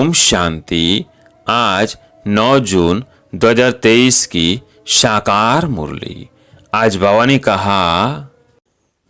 ओम शांति। आज 9 जून 2023 की साकार मुरली। आज बाबा ने कहा,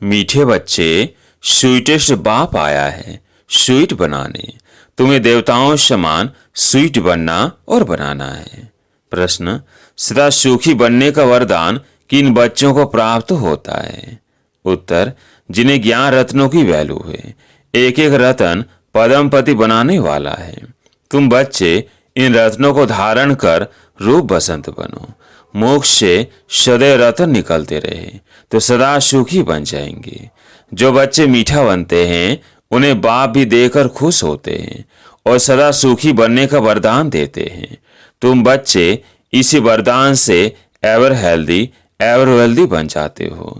मीठे बच्चे, स्वीटेस्ट बाप आया है स्वीट बनाने। तुम्हें देवताओं समान स्वीट बनना और बनाना है। प्रश्न, सदा सुखी बनने का वरदान किन बच्चों को प्राप्त होता है? उत्तर, जिन्हें ज्ञान रत्नों की वैल्यू है। एक एक रतन पदमपति बनाने वाला है। तुम बच्चे इन रत्नों को धारण कर रूप बसंत बनो। मोक्ष से सदैव रतन निकलते रहे तो सदा सुखी बन जाएंगे। जो बच्चे मीठा बनते हैं उन्हें बाप भी देकर खुश होते हैं और सदा सुखी बनने का वरदान देते हैं। तुम बच्चे इसी वरदान से एवर हेल्दी एवर वेल्दी बन जाते हो।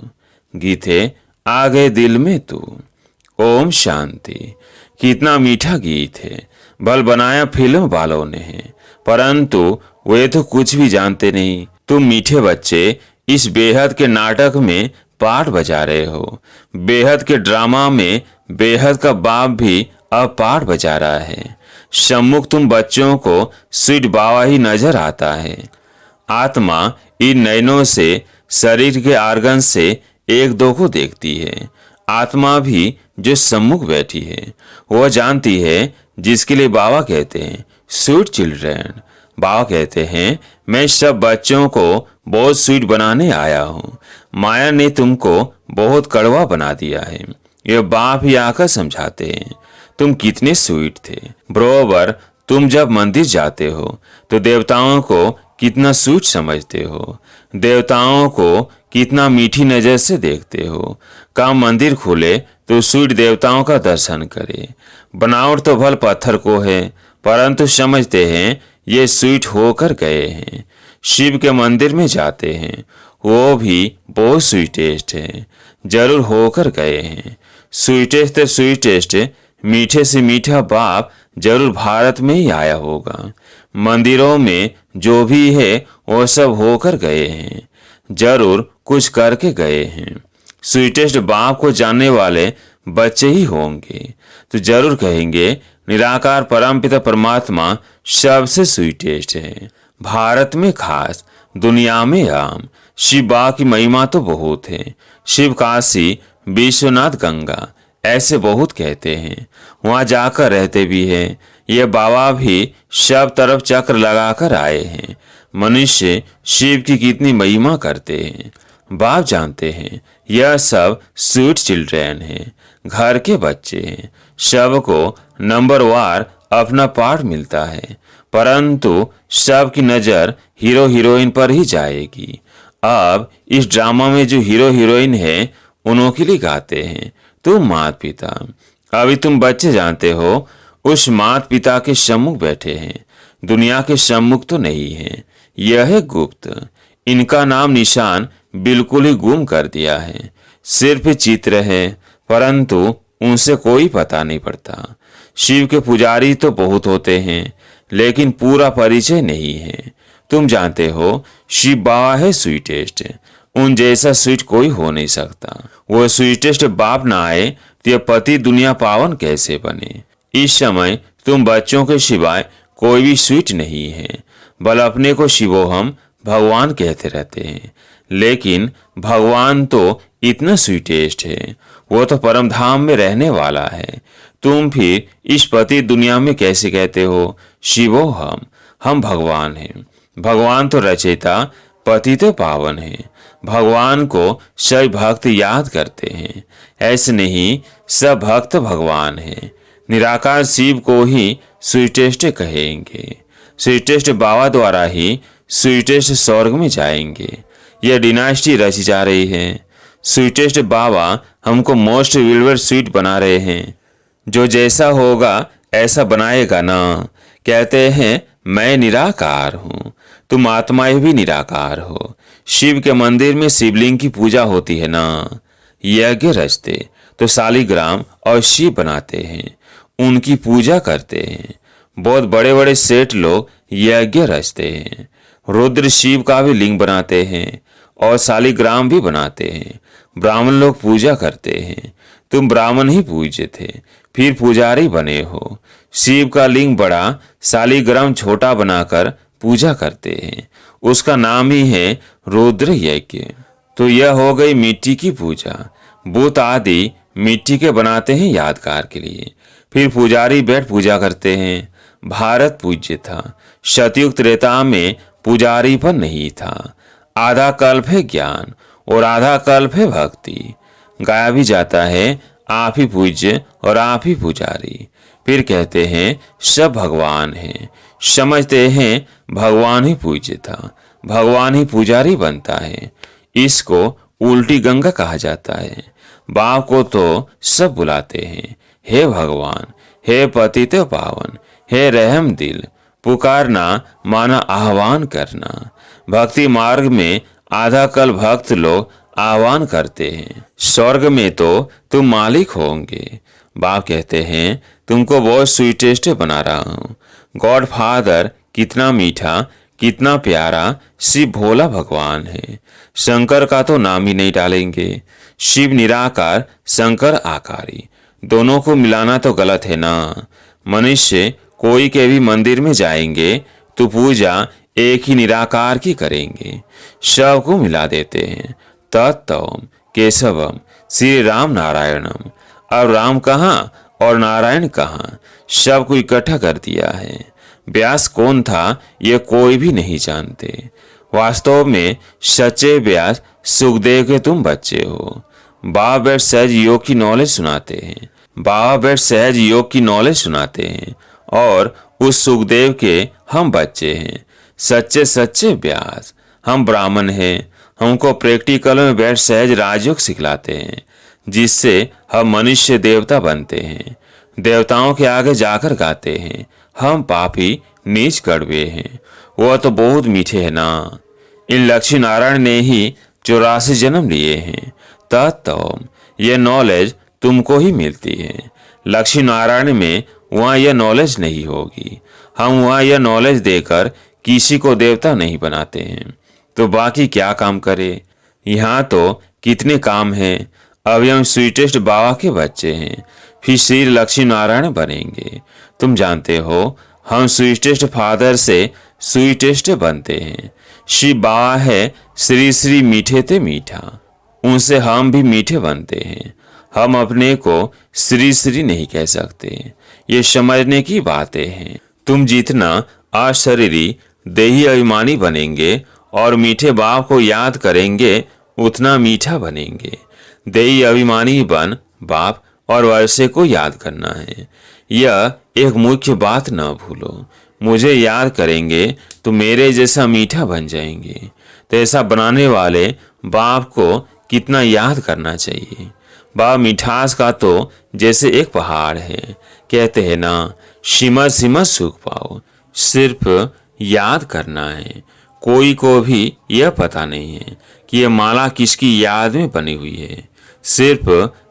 गीते आ गए दिल में तू। ओम शांति। कितना मीठा गीत है। भल बनाया फिल्म वालों ने है, परंतु वे तो कुछ भी जानते नहीं। तुम मीठे बच्चे इस बेहद के नाटक में पार्ट बजा रहे हो। बेहद के ड्रामा में बेहद का बाप भी अब पार्ट बजा रहा है। सम्मुख तुम बच्चों को स्वीट बाबा ही नजर आता है। आत्मा इन नयनों से शरीर के आर्गन से एक दो को देखती है। आत्मा भी जो सम्मुख बैठी है वह जानती है, जिसके लिए बाबा कहते हैं स्वीट चिल्ड्रन। बाबा कहते हैं, मैं सब बच्चों को बहुत स्वीट बनाने आया हूँ। माया ने तुमको बहुत कड़वा बना दिया है। ये बाप ही आकर समझाते हैं तुम कितने स्वीट थे। बरोबर तुम जब मंदिर जाते हो तो देवताओं को कितना स्वीट समझते हो। देवताओं को कितना मीठी नजर से देखते हो। का मंदिर खुले तो स्वीट देवताओं का दर्शन करे। बनावट तो भल पत्थर को है, परंतु समझते हैं ये स्वीट होकर गए हैं। शिव के मंदिर में जाते हैं, वो भी बहुत स्वीटेस्ट है, जरूर होकर गए हैं। स्वीटेस्ट तो स्वीटेस्ट, मीठे से मीठा बाप जरूर भारत में ही आया होगा। मंदिरों में जो भी है वो सब होकर गए हैं, जरूर कुछ करके गए हैं। स्वीटेस्ट बाप को जानने वाले बच्चे ही होंगे तो जरूर कहेंगे निराकार परमपिता परमात्मा सबसे स्वीटेस्ट है। भारत में खास, दुनिया में आम। शिव बाबा की महिमा तो बहुत है। शिव काशी, विश्वनाथ, गंगा ऐसे बहुत कहते हैं। वहां जाकर रहते भी हैं। ये बाबा भी सब तरफ चक्र लगाकर आए हैं। मनुष्य शिव की कितनी महिमा करते हैं बाप जानते हैं। यह सब स्वीट चिल्ड्रन हैं, घर के बच्चे हैं। सबको नंबर वार अपना पार्ट मिलता है, परंतु सबकी नजर हीरो हीरोइन पर ही जाएगी। अब इस ड्रामा में जो हीरो हीरोइन है उन्हों के लिए गाते हैं तुम माता पिता। अभी तुम बच्चे जानते हो उस माता पिता के सम्मुख बैठे हैं, दुनिया के सम्मुख तो नहीं है। यह है गुप्त। इनका नाम निशान बिल्कुल ही गुम कर दिया है। सिर्फ चित्र है, परंतु उनसे कोई पता नहीं पड़ता। शिव के पुजारी तो बहुत होते हैं, लेकिन पूरा परिचय नहीं है। तुम जानते हो शिव बाबा है स्वीटेस्ट। उन जैसा स्वीट कोई हो नहीं सकता। वो स्वीटेस्ट बाप ना आए तो यह पति दुनिया पावन कैसे बने। इस समय तुम बच्चों के सिवाय कोई भी स्वीट नहीं है। बल अपने को शिवोहम भगवान कहते रहते हैं, लेकिन भगवान तो इतना स्वीटेस्ट है। वो तो परम धाम में रहने वाला है। तुम फिर इस पति दुनिया में कैसे कहते हो शिवो हम भगवान हैं। भगवान तो रचयिता, पति तो पावन है। भगवान को सभी भक्त याद करते हैं। ऐसे नहीं, सब भक्त भगवान है। निराकार शिव को ही स्वीटेस्ट कहेंगे। स्वीटेस्ट बाबा द्वारा ही स्वीटेस्ट स्वर्ग में जाएंगे। यह डिनास्टी रची जा रही है। स्वीटेस्ट बाबा हमको मोस्ट विल्वर स्वीट बना रहे हैं। जो जैसा होगा ऐसा बनाएगा ना। कहते हैं मैं निराकार हूँ, तुम आत्माएं भी निराकार हो। शिव के मंदिर में शिवलिंग की पूजा होती है ना। यज्ञ रचते तो शालिग्राम और शिव बनाते हैं, उनकी पूजा करते हैं। बहुत बड़े बड़े सेठ लोग यज्ञ रचते हैं। रुद्र शिव का भी लिंग बनाते हैं और शालिग्राम भी बनाते हैं। ब्राह्मण लोग पूजा करते हैं। तुम ब्राह्मण ही पूज्य थे, फिर पुजारी बने हो। शिव का लिंग बड़ा शालिग्राम छोटा बनाकर पूजा करते हैं। उसका नाम ही है रुद्र यज्ञ। तो यह हो गई मिट्टी की पूजा। बुत आदि मिट्टी के बनाते हैं यादगार के लिए। फिर पुजारी बैठ पूजा करते हैं। भारत पूज्य था। सतयुग त्रेता में पुजारी पर नहीं था। आधा कल्प है ज्ञान और आधा कल्प है भक्ति। गाया भी जाता है, आप ही पूज्य और आप ही पुजारी। फिर कहते हैं सब भगवान हैं। समझते हैं भगवान ही पूज्य था, भगवान ही पुजारी बनता है। इसको उल्टी गंगा कहा जाता है। बाप को तो सब बुलाते हैं, हे भगवान, हे पतित पावन, हे रहम दिल। पुकारना माना आह्वान करना। भक्ति मार्ग में आधा कल भक्त लोग आह्वान करते हैं। स्वर्ग में तो तुम मालिक होंगे। बाप कहते हैं तुमको बहुत स्वीटेस्ट बना रहा हूँ। गॉड फादर कितना मीठा, कितना प्यारा शिव भोला भगवान है। शंकर का तो नाम ही नहीं डालेंगे। शिव निराकार, शंकर आकारी, दोनों को मिलाना तो गलत है ना। मनुष्य कोई के भी मंदिर में जाएंगे तो पूजा एक ही निराकार की करेंगे, सबको मिला देते हैं। तत्तम केशवम श्री राम नारायणम। अब राम कहाँ और नारायण कहाँ, सबको इकट्ठा कर दिया है। व्यास कौन था ये कोई भी नहीं जानते। वास्तव में सच्चे व्यास सुखदेव के तुम बच्चे हो। बाबा बैठ सहज योग की नॉलेज सुनाते हैं। बाबा बैठ सहज योग की नॉलेज सुनाते हैं और उस सुखदेव के हम बच्चे हैं। सच्चे सच्चे व्यास। हम ब्राह्मण हैं। हमको प्रैक्टिकल में बैठ सहज राजयोग सिखलाते हैं, जिससे हम मनुष्य देवता बनते हैं। देवताओं के आगे जाकर गाते हैं, हम पापी नीच कड़वे हैं। वह तो बहुत मीठे हैं ना। इन लक्ष्मी नारायण ने ही 84 जन्म लिए हैं। तत्तम यह नॉलेज तुमको ही मिलती है। लक्ष्मी नारायण में वहाँ यह नॉलेज नहीं होगी। हम वहाँ यह नॉलेज देकर किसी को देवता नहीं बनाते हैं, तो बाकी क्या काम करे। यहाँ तो कितने काम हैं। अभी हम स्वीटेस्ट बाबा के बच्चे हैं, फिर श्री लक्ष्मी नारायण बनेंगे। तुम जानते हो हम स्वीटेस्ट फादर से स्वीटेस्ट बनते हैं। शिव बाबा है श्री श्री मीठे ते मीठा, उनसे हम भी मीठे बनते हैं। हम अपने को श्री श्री नहीं कह सकते। ये समझने की बातें हैं। तुम जितना अशरीरी देही अभिमानी बनेंगे और मीठे बाप को याद करेंगे, उतना मीठा बनेंगे। देही अभिमानी बन बाप और वर्षे को याद करना है। यह एक मुख्य बात न भूलो। मुझे याद करेंगे तो मेरे जैसा मीठा बन जाएंगे। तो ऐसा बनाने वाले बाप को कितना याद करना चाहिए। बाप मिठास का तो जैसे एक पहाड़ है। कहते हैं ना, सिमर सिमर सुख पाओ। सिर्फ याद करना है। कोई को भी यह पता नहीं है कि यह माला किसकी याद में बनी हुई है। सिर्फ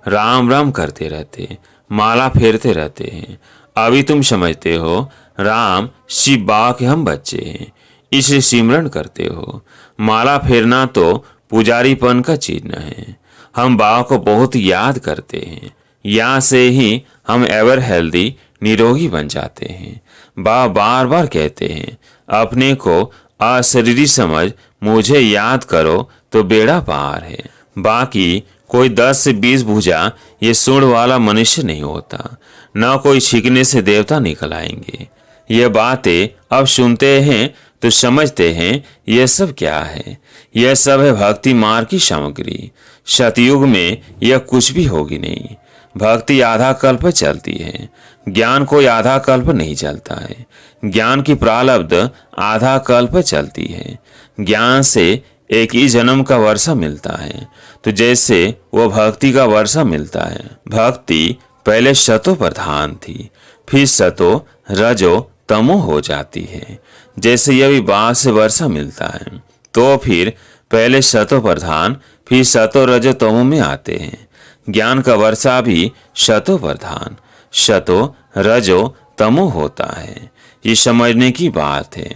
राम राम करते रहते, माला फेरते रहते हैं। अभी तुम समझते हो राम शिव बाबा के हम बच्चे हैं, इसलिए सिमरन करते हो। माला फेरना तो पुजारीपन का चिन्ह है। हम बाबा को बहुत याद करते हैं। यहाँ से ही हम एवर हेल्दी निरोगी बन जाते हैं। बाबा बार बार कहते हैं अपने को अशरीरी समझ, मुझे याद करो तो बेड़ा पार है। बाकी कोई 10 से 20 भुजा ये सूंड वाला मनुष्य नहीं होता। न कोई छींकने से देवता निकल आएंगे। ये बातें अब सुनते हैं तो समझते हैं यह सब क्या है। यह सब है भक्ति मार्ग की सामग्री। सतयुग में यह कुछ भी होगी नहीं। भक्ति आधा कल्प चलती है, ज्ञान कोई आधा कल्प नहीं चलता है। ज्ञान की प्रारब्ध आधा कल्प चलती है। ज्ञान से एक ही जन्म का वर्षा मिलता है, तो जैसे वो भक्ति का वर्षा मिलता है। भक्ति पहले सतो प्रधान थी, फिर सतो रजो तमो हो जाती है। जैसे यह भी बाढ़ से वर्षा मिलता है, तो फिर पहले सतो प्रधान फिर सतो रजो तमो में आते हैं। ज्ञान का वर्षा भी शतो प्रधान शतो रजो तमो होता है। ये समझने की बात है।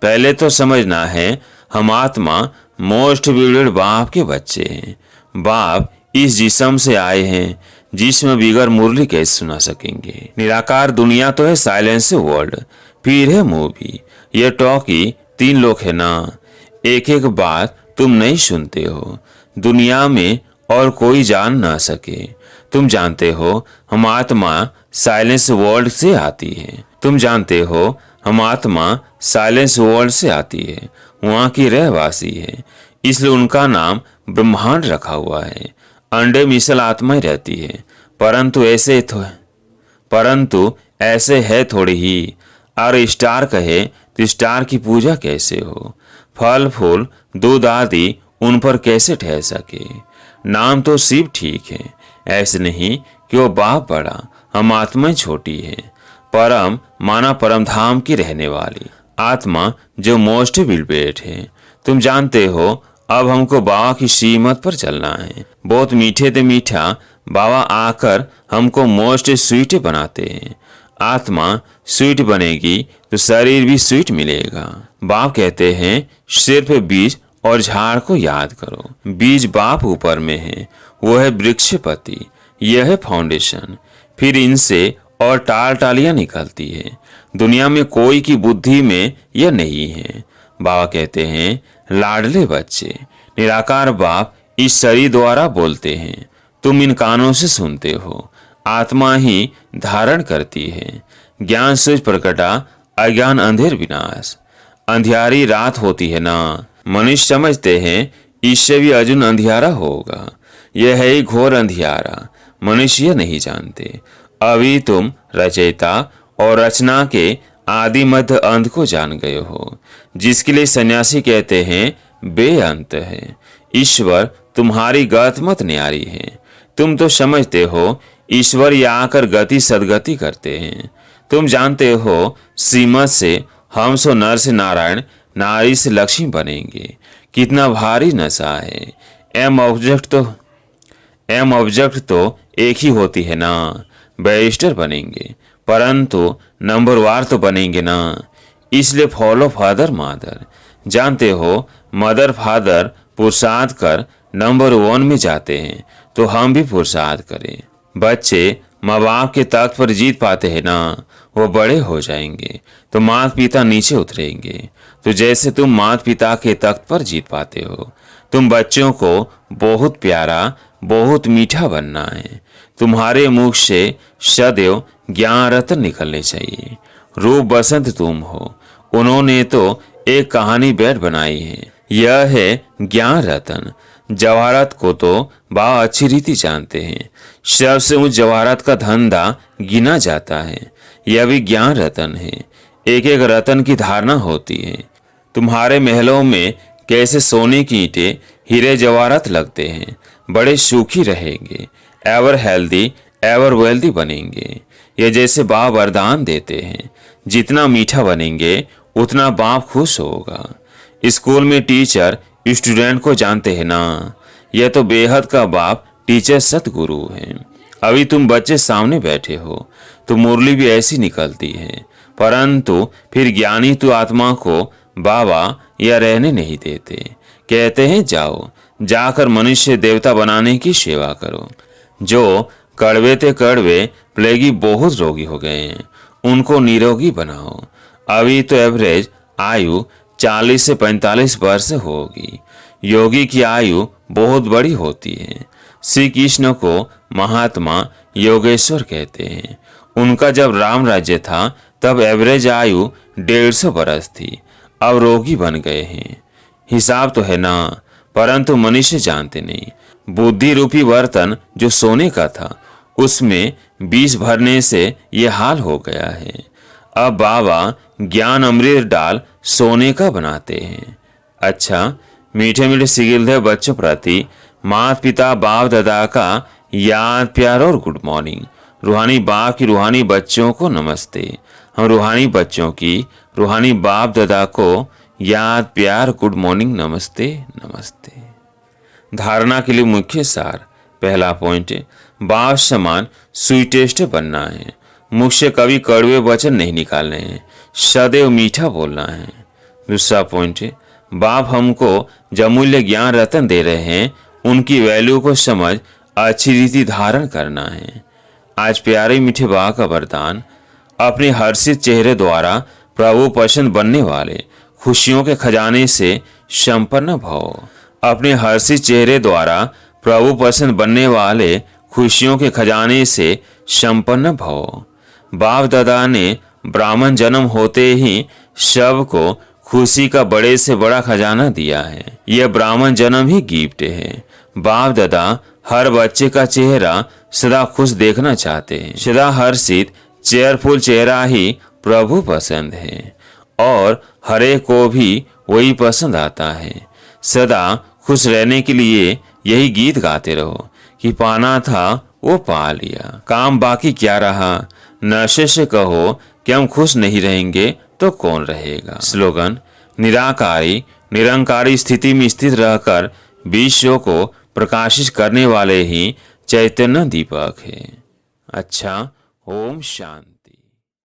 पहले तो समझना है हम आत्मा मोस्ट ब्यूटेड बाप के बच्चे हैं। बाप इस जिस्म से आए हैं, जिसमें बिगर मुरली कैसे सुना सकेंगे। निराकार दुनिया तो है साइलेंस वर्ल्ड, फिर है मूवी, ये टॉकी, 3 लोग है ना। एक एक बात तुम नहीं सुनते हो, दुनिया में और कोई जान ना सके। तुम जानते हो हम आत्मा साइलेंस वर्ल्ड से आती है। तुम जानते हो हम आत्मा साइलेंस वर्ल्ड से आती है, वहाँ की रहवासी है, इसलिए उनका नाम ब्रह्मांड रखा हुआ है। अंडे मिसल आत्माएं रहती है, परंतु ऐसे है थोड़ी ही। और स्टार कहे तो स्टार की पूजा कैसे हो, फल फूल दूध आदि उन पर कैसे ठहर सके। नाम तो शिव ठीक है, ऐसे नहीं कि वो बाप बड़ा, हम आत्माएं छोटी है। परम माना परम धाम की रहने वाली आत्मा जो मोस्ट विलबेट है। तुम जानते हो अब हमको बाबा की श्रीमत पर चलना है। बहुत मीठे ते मीठा बाबा आकर हमको मोस्ट स्वीट बनाते हैं। आत्मा स्वीट बनेगी तो शरीर भी स्वीट मिलेगा। बाप कहते हैं सिर्फ बीज और झाड़ को याद करो। बीज बाप ऊपर में है, वो है वृक्षपति, यह है फाउंडेशन। फिर इनसे और टाल टालियां निकलती है। दुनिया में कोई की बुद्धि में यह नहीं है। बाबा कहते हैं लाडले बच्चे, निराकार बाप इस शरीर द्वारा बोलते हैं, तुम इन कानों से सुनते हो। आत्मा ही धारण करती है। ज्ञान सूझ प्रकटा, अज्ञान अंधेर विनाश। अंधियारी रात होती है ना, मनुष्य समझते हैं इससे भी अर्जुन अंधियारा होगा। यह है ही घोर अंधियारा, मनुष्य नहीं जानते। अभी तुम रचयिता और रचना के आदि मध्य अंत को जान गए हो, जिसके लिए सन्यासी कहते हैं बेअंत है। ईश्वर तुम्हारी गत मत न्यारी है। तुम तो समझते हो ईश्वर यहाँ आकर गति सदगति करते हैं। तुम जानते हो श्रीमत से हम सो नर से नारायण, नारी से लक्ष्मी बनेंगे। कितना भारी नशा है। एम ऑब्जेक्ट तो एक ही होती है ना। बैरिस्टर बनेंगे परंतु नंबरवार तो बनेंगे ना। इसलिए फॉलो फादर मदर। जानते हो मदर फादर पुरुषार्थ कर नंबर 1 में जाते हैं, तो हम भी पुरुषार्थ करें। बच्चे माँ बाप के तख्त पर जीत पाते हैं ना, वो बड़े हो जाएंगे तो माता पिता नीचे उतरेंगे। तो जैसे तुम माता पिता के तख्त पर जीत पाते हो, तुम बच्चों को बहुत प्यारा बहुत मीठा बनना है। तुम्हारे मुख से सदैव ज्ञान रत्न निकलने चाहिए। रूप बसंत तुम हो। उन्होंने तो एक कहानी बैठ बनाई है, यह है ज्ञान रत्न। जवाहरात को तो बाबा अच्छी रीति जानते हैं। सबसे उच्च जवाहरात का धंधा गिना जाता है, यह भी ज्ञान रत्न है। एक एक रत्न की धारणा होती है। तुम्हारे महलों में कैसे सोने की ईंटें हीरे जवाहरात लगते हैं, बड़े सुखी रहेंगे, एवर हेल्दी एवर वेल्दी बनेंगे। ये जैसे बाप वरदान देते हैं, जितना मीठा बनेंगे उतना बाप खुश होगा। स्कूल में टीचर स्टूडेंट को जानते हैं ना, यह तो बेहद का बाप टीचर सतगुरु है। अभी तुम बच्चे सामने बैठे हो तो मुरली भी ऐसी निकलती है, परंतु फिर ज्ञानी तो आत्मा को बाबा या रहने नहीं देते। कहते हैं जाओ, जाकर मनुष्य देवता बनाने की सेवा करो। जो कड़वे ते कड़वे प्लेगी बहुत रोगी हो गए हैं, उनको निरोगी बनाओ। अभी तो एवरेज आयु 40 से 45 वर्ष होगी। योगी की आयु बहुत बड़ी होती है। श्री कृष्ण को महात्मा योगेश्वर कहते हैं। उनका जब राम राज्य था तब एवरेज आयु 150 वर्ष थी। अब रोगी बन गए हैं। हिसाब तो है ना, परंतु मनुष्य जानते नहीं। बुद्धि रूपी बर्तन जो सोने का था, उसमें 20 भरने से ये हाल हो गया है। अब बाबा ज्ञान अमृत डाल सोने का बनाते हैं। अच्छा, मीठे मीठे सिगिलधे बच्चों प्रति माता पिता बाप दादा का याद प्यार और गुड मॉर्निंग। रूहानी बाप की रूहानी बच्चों को नमस्ते। हम रूहानी बच्चों की रूहानी बाप दादा को याद प्यार गुड मॉर्निंग नमस्ते नमस्ते। धारणा के लिए मुख्य सार। पहला पॉइंट, बाप समान स्वीटेस्ट बनना है। मुख से कभी कड़वे वचन नहीं निकालने हैं, सदैव मीठा बोलना है। दूसरा पॉइंट, बाप हमको जो अमूल्य ज्ञान रतन दे रहे हैं, उनकी वैल्यू को समझ अच्छी रीति धारण करना है। आज प्यारे मीठे बा का वरदान, अपने हर्षित चेहरे द्वारा प्रभु पसंद बनने वाले खुशियों के खजाने से संपन्न भव। अपने हर्षित चेहरे द्वारा प्रभु पसंद बनने वाले खुशियों के खजाने से संपन्न भव। बाप दादा ने ब्राह्मण जन्म होते ही सबको खुशी का बड़े से बड़ा खजाना दिया है। यह ब्राह्मण जन्म ही गिफ्ट है। बाप दादा हर बच्चे का चेहरा सदा खुश देखना चाहते हैं। सदा हर्षित चेयरफुल चेहरा ही प्रभु पसंद है और हरे को भी वही पसंद आता है। सदा खुश रहने के लिए यही गीत गाते रहो कि पाना था वो पा लिया, काम बाकी क्या रहा। नशे से कहो कि हम खुश नहीं रहेंगे तो कौन रहेगा। स्लोगन, निराकारी निरंकारी स्थिति में स्थित रहकर विश्व को प्रकाशित करने वाले ही चैतन्य दीपक है। अच्छा, ओम शांति।